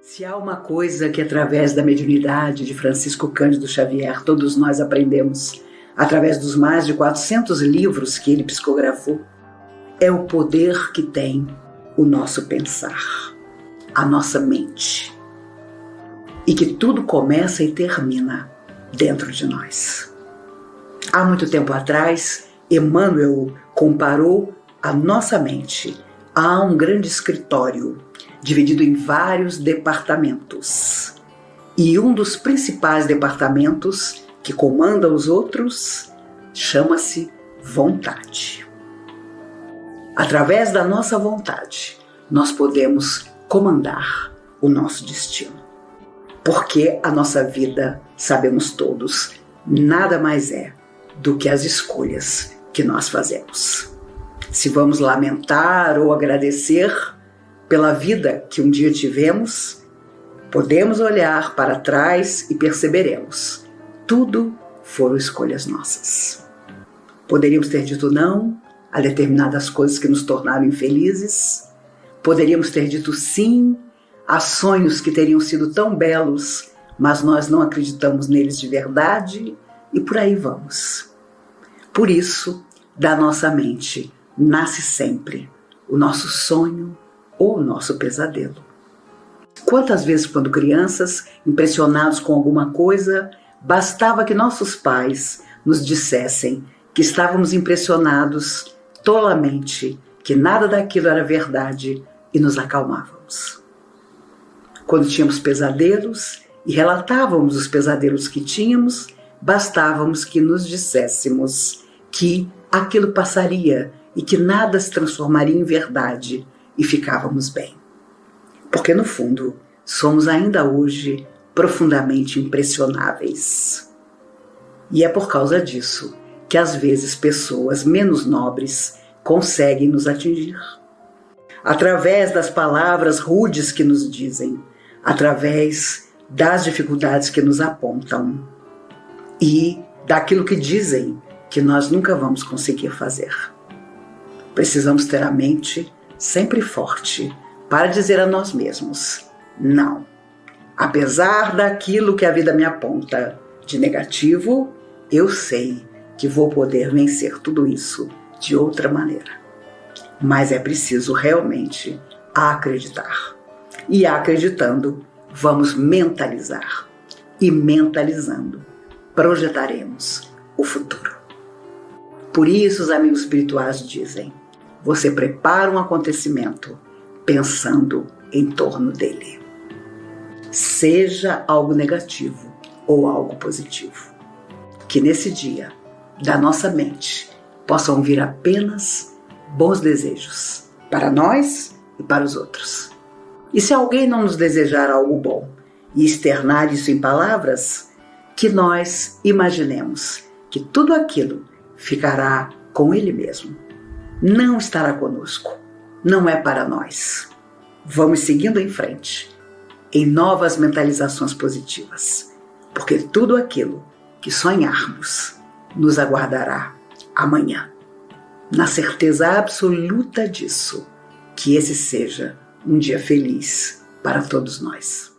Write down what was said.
Se há uma coisa que através da mediunidade de Francisco Cândido Xavier todos nós aprendemos, através dos mais de 400 livros que ele psicografou, é o poder que tem o nosso pensar, a nossa mente, e que tudo começa e termina dentro de nós. Há muito tempo atrás, Emmanuel comparou a nossa mente a um grande escritório dividido em vários departamentos. E um dos principais departamentos que comanda os outros chama-se vontade. Através da nossa vontade, nós podemos comandar o nosso destino. Porque a nossa vida, sabemos todos, nada mais é do que as escolhas que nós fazemos. Se vamos lamentar ou agradecer pela vida que um dia tivemos, podemos olhar para trás e perceberemos: tudo foram escolhas nossas. Poderíamos ter dito não a determinadas coisas que nos tornaram infelizes, poderíamos ter dito sim a sonhos que teriam sido tão belos, mas nós não acreditamos neles de verdade, e por aí vamos. Por isso, da nossa mente nasce sempre o nosso sonho ou o nosso pesadelo. Quantas vezes, quando crianças, impressionados com alguma coisa, bastava que nossos pais nos dissessem que estávamos impressionados tolamente, que nada daquilo era verdade, e nos acalmávamos. Quando tínhamos pesadelos e relatávamos os pesadelos que tínhamos, bastávamos que nos disséssemos que aquilo passaria e que nada se transformaria em verdade, e ficávamos bem. Porque no fundo, somos ainda hoje profundamente impressionáveis. E é por causa disso que às vezes pessoas menos nobres conseguem nos atingir. Através das palavras rudes que nos dizem, através das dificuldades que nos apontam e daquilo que dizem que nós nunca vamos conseguir fazer. Precisamos ter a mente sempre forte para dizer a nós mesmos: não. Apesar daquilo que a vida me aponta de negativo, eu sei que vou poder vencer tudo isso de outra maneira. Mas é preciso realmente acreditar. E acreditando, vamos mentalizar. E mentalizando, projetaremos o futuro. Por isso os amigos espirituais dizem: você prepara um acontecimento pensando em torno dele. Seja algo negativo ou algo positivo. Que nesse dia, da nossa mente, possam vir apenas bons desejos para nós e para os outros. E se alguém não nos desejar algo bom e externar isso em palavras, que nós imaginemos que tudo aquilo ficará com ele mesmo. Não estará conosco, não é para nós. Vamos seguindo em frente, em novas mentalizações positivas, porque tudo aquilo que sonharmos nos aguardará amanhã, na certeza absoluta disso, que esse seja um dia feliz para todos nós.